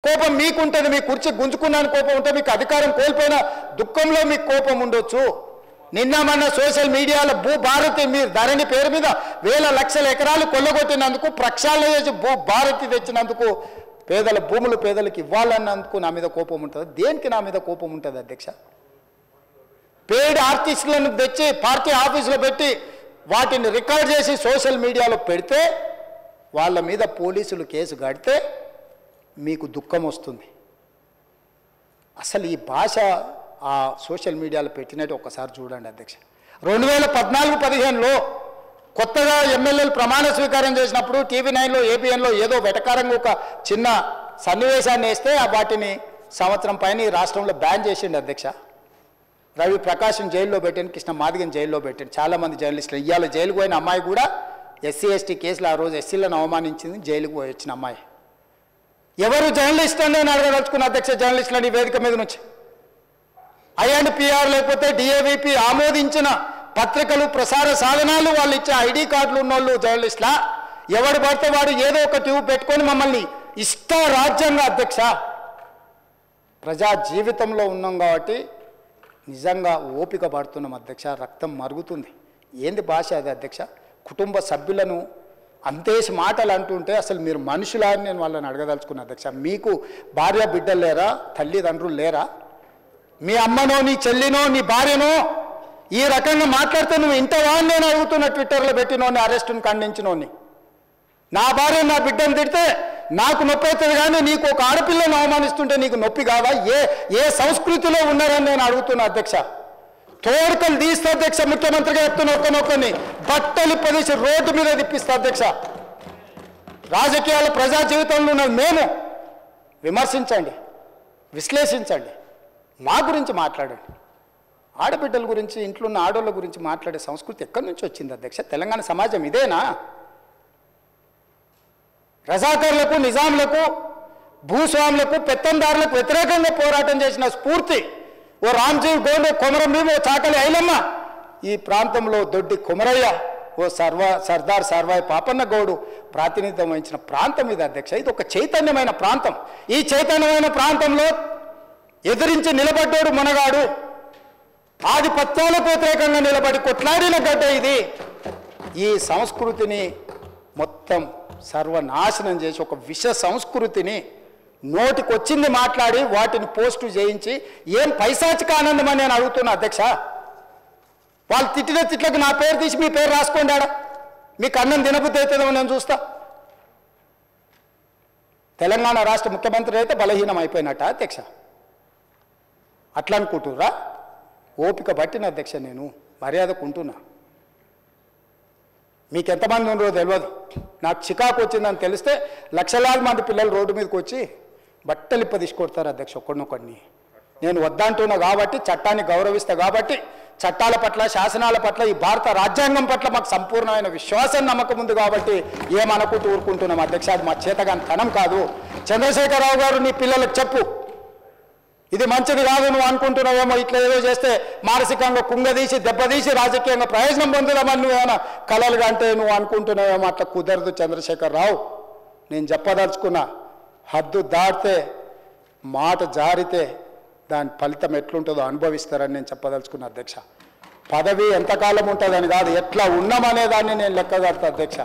కోపం మీకుంటుంది, మీ కుర్చీ గుంజుకున్నాను కోపం ఉంటుంది, మీకు అధికారం కోల్పోయిన దుఃఖంలో మీకు కోపం ఉండొచ్చు. నిన్న మొన్న సోషల్ మీడియాలో భూభారతి మీరు ధరణి పేరు మీద వేల లక్షల ఎకరాలు కొల్లగొట్టినందుకు, ప్రక్షాళన చేసి భూభారతి తెచ్చినందుకు, పేదల భూములు పేదలకు ఇవ్వాలన్నందుకు నా మీద కోపం ఉంటుంది. దేనికి నా మీద కోపం ఉంటుంది అధ్యక్ష? పెయిడ్ ఆర్టిస్టులను తెచ్చి పార్టీ ఆఫీసులో పెట్టి వాటిని రికార్డ్ చేసి సోషల్ మీడియాలో పెడితే, వాళ్ళ మీద పోలీసులు కేసు కడితే మీకు దుఃఖం వస్తుంది. అసలు ఈ భాష ఆ సోషల్ మీడియాలో పెట్టినట్టు ఒక్కసారి చూడండి అధ్యక్ష. 2014-15లో కొత్తగా ఎమ్మెల్యేలు ప్రమాణ స్వీకారం చేసినప్పుడు TV9లో ABNలో ఏదో వెటకారంగా ఒక చిన్న సన్నివేశాన్ని వేస్తే వాటిని సంవత్సరం పైన ఈ రాష్ట్రంలో బ్యాన్ చేసిండు అధ్యక్ష. రవి ప్రకాశం జైల్లో పెట్టాను, కృష్ణ మాదిగని జైల్లో పెట్టాను, చాలామంది జర్నలిస్టులు. ఇవాళ జైలుకు పోయిన అమ్మాయి కూడా SC/ST కేసులు ఆ రోజు ఎస్సీలను అవమానించింది, జైలుకు పోయి వచ్చిన అమ్మాయి. ఎవరు జర్నలిస్ట్ అని నేను అడగదలుచుకున్న అధ్యక్ష, జర్నలిస్టులని ఈ వేదిక మీద నుంచి INPR లేకపోతే DAVP ఆమోదించిన పత్రికలు ప్రసార సాధనాలు వాళ్ళు ఇచ్చే ID కార్డులు ఉన్నోళ్ళు జర్నలిస్టులా? ఎవడు పడితే వాడు ఏదో ఒక ట్యూబ్ పెట్టుకొని మమ్మల్ని ఇష్ట రాజ్యంగా అధ్యక్ష. ప్రజా జీవితంలో ఉన్నాం కాబట్టి నిజంగా ఓపిక పడుతున్నాం అధ్యక్ష, రక్తం మరుగుతుంది. ఏంది భాష అది అధ్యక్ష? కుటుంబ సభ్యులను అంతేసి మాటలు అంటుంటే అసలు మీరు మనుషులా అని నేను వాళ్ళని అడగదలుచుకున్నా అధ్యక్ష. మీకు భార్య బిడ్డలు లేరా? తల్లిదండ్రులు లేరా? మీ అమ్మనో నీ చెల్లినో నీ భార్యనో ఈ రకంగా మాట్లాడితే నువ్వు ఇంతవా అని నేను అడుగుతున్నా. ట్విట్టర్లో పెట్టినోని, అరెస్టును ఖండించినోని. నా భార్య నా బిడ్డను తిడితే నాకు నొప్పి అవుతుంది, కానీ నీకు ఒక ఆడపిల్లను అవమానిస్తుంటే నీకు నొప్పి కాదా? ఏ సంస్కృతిలో ఉన్నారని నేను అడుగుతున్నా అధ్యక్ష. తోడుకలు తీస్తే అధ్యక్ష, ముఖ్యమంత్రిగా చెప్తున్న ఒక్కనొక్కని బట్టలు పదేసి రోడ్డు మీద తిప్పిస్తా అధ్యక్ష. రాజకీయాల ప్రజా జీవితంలో ఉన్నది మేము. విమర్శించండి, విశ్లేషించండి, మా గురించి మాట్లాడండి. ఆడబిడ్డల గురించి, ఇంట్లో ఉన్న ఆడోళ్ళ గురించి మాట్లాడే సంస్కృతి ఎక్కడి నుంచి వచ్చింది అధ్యక్ష? తెలంగాణ సమాజం ఇదేనా? రజాకర్లకు, నిజాంలకు, భూస్వాములకు, పెత్తందారులకు వ్యతిరేకంగా పోరాటం చేసిన స్ఫూర్తి ఓ రామ్జీవ్ గోండే, కొమరం భీమ్, ఓ చాకలి ఐలమ్మ, ఈ ప్రాంతంలో దొడ్డి కొమరయ్య, ఓ సర్దార్ సర్వాయి పాపన్న గౌడు ప్రాతినిధ్యం వహించిన ప్రాంతం ఇది అధ్యక్ష. ఇది ఒక చైతన్యమైన ప్రాంతం. ఈ చైతన్యమైన ప్రాంతంలో ఎదిరించి నిలబడ్డాడు మునగాడు. ఆధిపత్యాలకు వ్యతిరేకంగా నిలబడి కొట్లాడిన గడ్డ ఇది. ఈ సంస్కృతిని మొత్తం సర్వనాశనం చేసి ఒక విష సంస్కృతిని నోటికొచ్చింది మాట్లాడి వాటిని పోస్టు చేయించి ఏం పైశాచిక ఆనందం అని నేను అడుగుతున్నా అధ్యక్ష. వాళ్ళు తిట్టిన తిట్లకు నా పేరు తీసి మీ పేరు రాసుకోండాడా? మీకు అన్నం తినబుద్ధి అవుతుందో నేను చూస్తా. తెలంగాణ రాష్ట్ర ముఖ్యమంత్రి అయితే బలహీనం అయిపోయినట్ట అధ్యక్ష? అట్లా అనుకుంటుర్రా? ఓపిక పట్టిన అధ్యక్ష, నేను మర్యాదకుంటున్నా. మీకు ఎంతమంది ఉన్నారో తెలియదు. నాకు చికాకు వచ్చిందని తెలిస్తే లక్షలాది మంది పిల్లలు రోడ్డు మీదకి వచ్చి బట్టలు తీసుకొడతారు అధ్యక్ష ఒక్కడినొక్కడిని. నేను వద్దంటున్నా కాబట్టి, చట్టాన్ని గౌరవిస్తా కాబట్టి, చట్టాల పట్ల, శాసనాల పట్ల, ఈ భారత రాజ్యాంగం పట్ల మాకు సంపూర్ణమైన విశ్వాసం, నమ్మకం ఉంది కాబట్టి ఏమనుకుంటూ ఊరుకుంటున్నాం అధ్యక్ష. అది మా చేతగాని తనం కాదు. చంద్రశేఖరరావు గారు నీ పిల్లలకు చెప్పు, ఇది మంచిది కాదు, నువ్వు అనుకుంటున్నావేమో ఇట్లా ఏదో చేస్తే మానసికంగా కుంగదీసి దెబ్బతీసి రాజకీయంగా ప్రయోజనం పొందుదామని నువ్వేమైనా కలలుగా అంటే నువ్వు అనుకుంటున్నావేమో. అట్లా కుదరదు చంద్రశేఖరరావు. నేను చెప్పదలుచుకున్నా, హద్దు దాటితే, మాట జారితే దాని ఫలితం ఎట్లుంటుందో అనుభవిస్తారని నేను చెప్పదలుచుకున్నా అధ్యక్ష. పదవి ఎంతకాలం ఉంటుందని కాదు, ఎట్లా ఉన్నామనేదాన్ని నేను లెక్కగడతా అధ్యక్ష.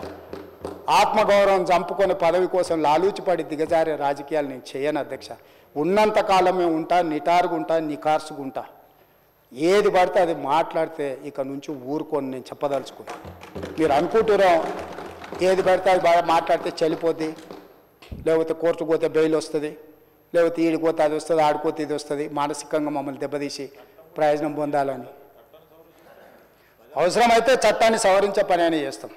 ఆత్మగౌరవం చంపుకొని పదవి కోసం లాలూచిపడి దిగజారే రాజకీయాలు నేను చేయను అధ్యక్ష. ఉన్నంతకాలమే ఉంటా, నిటారుగుంటా, నికార్సుగుంటా. ఏది పడితే అది మాట్లాడితే ఇక నుంచి ఊరుకొని నేను చెప్పదలుచుకున్నా. మీరు అనుకుంటున్నారో ఏది పడితే అది బాగా మాట్లాడితే చెల్లిపోద్ది, లేకపోతే కోర్టుకు పోతే బెయిల్ వస్తుంది, లేకపోతే ఈడిపోతే అది వస్తుంది, ఆడిపోతే ఇది వస్తుంది, మానసికంగా మమ్మల్ని దెబ్బతీసి ప్రయోజనం పొందాలని. అవసరమైతే చట్టాన్ని సవరించే పని అని చేస్తాం.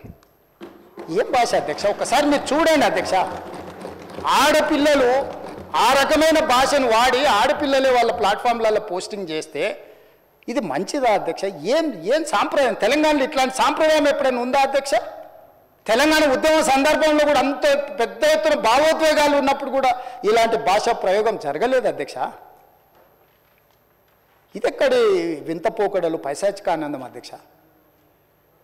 ఏం భాష అధ్యక్ష? ఒకసారి మీరు చూడండి అధ్యక్ష. ఆడపిల్లలు ఆ రకమైన భాషను వాడి ఆడపిల్లలే వాళ్ళ ప్లాట్ఫామ్లలో పోస్టింగ్ చేస్తే ఇది మంచిదా అధ్యక్ష? ఏం సాంప్రదాయం? తెలంగాణలో ఇట్లాంటి సాంప్రదాయం ఎప్పుడైనా ఉందా అధ్యక్ష? తెలంగాణ ఉద్యమ సందర్భంలో కూడా అంత పెద్ద ఎత్తున భావోద్వేగాలు ఉన్నప్పుడు కూడా ఇలాంటి భాషా ప్రయోగం జరగలేదు అధ్యక్ష. ఇదెక్కడి వింత పోకడలు, పైశాచిక ఆనందం అధ్యక్ష?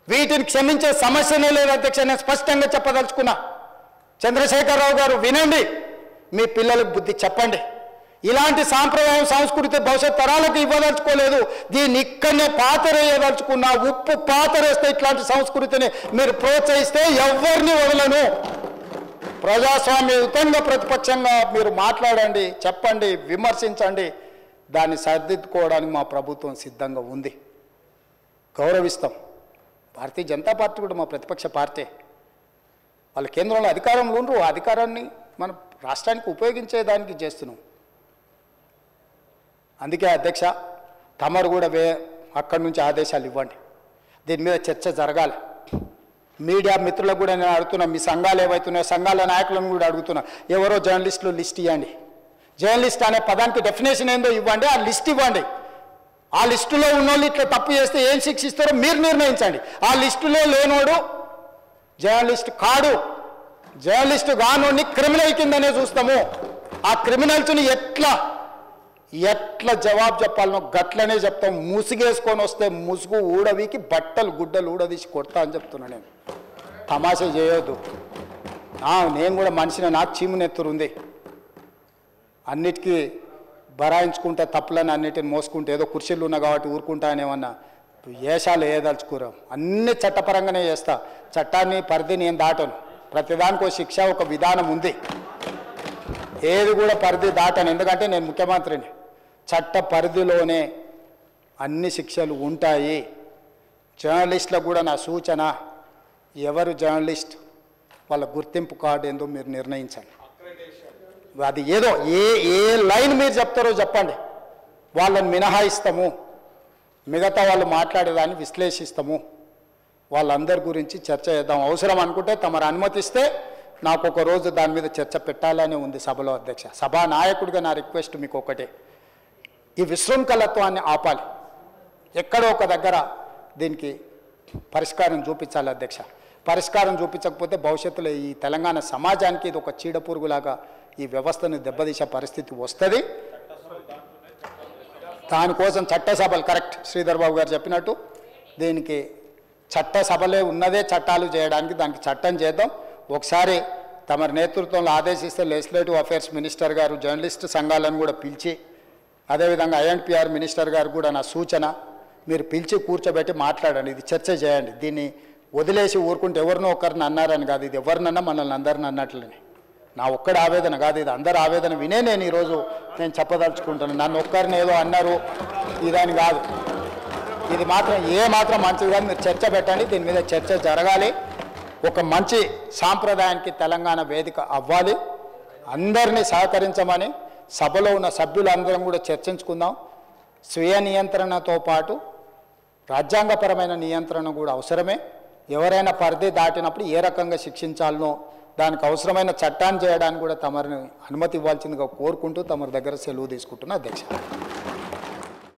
వీటిని క్షమించే సమస్యనే లేదు అధ్యక్ష. నేను స్పష్టంగా చెప్పదలుచుకున్నా. చంద్రశేఖరరావు గారు వినండి, మీ పిల్లలకు బుద్ధి చెప్పండి. ఇలాంటి సాంప్రదాయం సంస్కృతి భవిష్యత్ తరాలకు ఇవ్వదలుచుకోలేదు. దీన్ని ఇక్కడనే పాతరేయదలుచుకున్నా, ఉప్పు పాతరేస్తే ఇట్లాంటి సంస్కృతిని మీరు ప్రోత్సహిస్తే ఎవరిని వదలను. ప్రజాస్వామ్యయుతంగా ప్రతిపక్షంగా మీరు మాట్లాడండి, చెప్పండి, విమర్శించండి. దాన్ని సరిదిద్దుకోవడానికి మా ప్రభుత్వం సిద్ధంగా ఉంది. గౌరవిస్తాం. భారతీయ జనతా పార్టీ కూడా మా ప్రతిపక్ష పార్టీ. వాళ్ళ కేంద్రంలో అధికారంలో ఉండరు. ఆ అధికారాన్ని మన రాష్ట్రానికి ఉపయోగించేదానికి చేస్తున్నాం. అందుకే అధ్యక్ష, తమరు కూడా అక్కడి నుంచి ఆదేశాలు ఇవ్వండి. దీని మీద చర్చ జరగాలి. మీడియా మిత్రులకు కూడా నేను అడుగుతున్నా, మీ సంఘాలు ఏవైతున్నాయో సంఘాల నాయకులను కూడా అడుగుతున్నా, ఎవరో జర్నలిస్టులు లిస్ట్ ఇవ్వండి. జర్నలిస్ట్ అనే పదానికి డెఫినేషన్ ఏందో ఇవ్వండి, ఆ లిస్ట్ ఇవ్వండి. ఆ లిస్టులో ఉన్నోళ్ళు ఇట్లా తప్పు చేస్తే ఏం శిక్షిస్తారో మీరు నిర్ణయించండి. ఆ లిస్టులో లేనోడు జర్నలిస్ట్ కాడు. జర్నలిస్ట్ కానోడిని క్రిమినల్ కిందనే చూస్తాము. ఆ క్రిమినల్స్ని ఎట్లా జవాబు చెప్పాలనో గట్లనే చెప్తాం. ముసుగేసుకొని వస్తే ముసుగు ఊడవికి బట్టలు గుడ్డలు ఊడదీసి కొడతా అని చెప్తున్నా. నేను తమాషా చేయొద్దు. నేను కూడా మనిషిని, నాకు చీమునెత్తురుంది. అన్నిటికీ బరాయించుకుంటే తప్పులని అన్నిటిని మోసుకుంటే ఏదో కుర్చీలు ఉన్నా కాబట్టి ఊరుకుంటా అనేమన్నా ఏషాలు ఏదలుచుకోరాం. అన్ని చట్టపరంగానే చేస్తా. చట్టాన్ని పరిధి నేను దాటను. ప్రతిదానికి ఒక శిక్ష, ఒక విధానం ఉంది. ఏది కూడా పరిధి దాటను. ఎందుకంటే నేను ముఖ్యమంత్రిని. చట్ట పరిధిలోనే అన్ని శిక్షలు ఉంటాయి. జర్నలిస్టులకు కూడా నా సూచన, ఎవరు జర్నలిస్ట్ వాళ్ళ గుర్తింపు కార్డు ఏందో మీరు నిర్ణయించండి. అది ఏదో ఏ లైన్ మీరు చెప్తారో చెప్పండి. వాళ్ళని మినహాయిస్తాము, మిగతా వాళ్ళు మాట్లాడేదాన్ని విశ్లేషిస్తాము. వాళ్ళందరి గురించి చర్చ చేద్దాం. అవసరం అనుకుంటే తమరు అనుమతిస్తే నాకు ఒక రోజు దాని మీద చర్చ పెట్టాలని ఉంది సభలో అధ్యక్ష. సభా నాయకుడిగా నా రిక్వెస్ట్ మీకు ఒకటే, ఈ విశృంఖలత్వాన్ని ఆపాలి. ఎక్కడో ఒక దగ్గర దీనికి పరిష్కారం చూపించాలి అధ్యక్ష. పరిష్కారం చూపించకపోతే భవిష్యత్తులో ఈ తెలంగాణ సమాజానికి ఇది ఒక చీడపురుగులాగా ఈ వ్యవస్థను దెబ్బతీసే పరిస్థితి వస్తుంది. దానికోసం చట్టసభలు, కరెక్ట్ శ్రీధర్ బాబు గారు చెప్పినట్టు, దీనికి చట్టసభలే ఉన్నదే చట్టాలు చేయడానికి. దానికి చట్టం చేద్దాం. ఒకసారి తమరి నేతృత్వంలో ఆదేశిస్తే లెజిస్లేటివ్ అఫేర్స్ మినిస్టర్ గారు జర్నలిస్ట్ సంఘాలను కూడా పిలిచి, అదేవిధంగా ఐఎన్పిఆర్ మినిస్టర్ గారు కూడా నా సూచన, మీరు పిలిచి కూర్చోబెట్టి మాట్లాడండి. ఇది చర్చ చేయండి. దీన్ని వదిలేసి ఊరుకుంటే ఎవరినో ఒకరిని అన్నారని కాదు, ఇది ఎవరినన్నా మనల్ని అందరిని అన్నట్లనే. నా ఒక్కడి ఆవేదన కాదు, ఇది అందరి ఆవేదన వినే నేను ఈరోజు చెప్పదలుచుకుంటున్నాను. నన్ను ఒక్కరిని ఏదో అన్నారు ఇదని కాదు. ఇది మాత్రం మాత్రం మంచిది కాదు. మీరు చర్చ పెట్టండి. దీని మీద చర్చ జరగాలి. ఒక మంచి సాంప్రదాయానికి తెలంగాణ వేదిక అవ్వాలి. అందరినీ సహకరించమని సభలో ఉన్న సభ్యులందరం కూడా చర్చించుకుందాం. స్వీయ నియంత్రణతో పాటు రాజ్యాంగపరమైన నియంత్రణ కూడా అవసరమే. ఎవరైనా పరిధి దాటినప్పుడు ఏ రకంగా శిక్షించాలనో దానికి అవసరమైన చట్టాన్ని చేయడానికి కూడా తమరిని అనుమతి ఇవ్వాల్సిందిగా కోరుకుంటూ తమరి దగ్గర సెలవు తీసుకుంటున్నా అధ్యక్ష.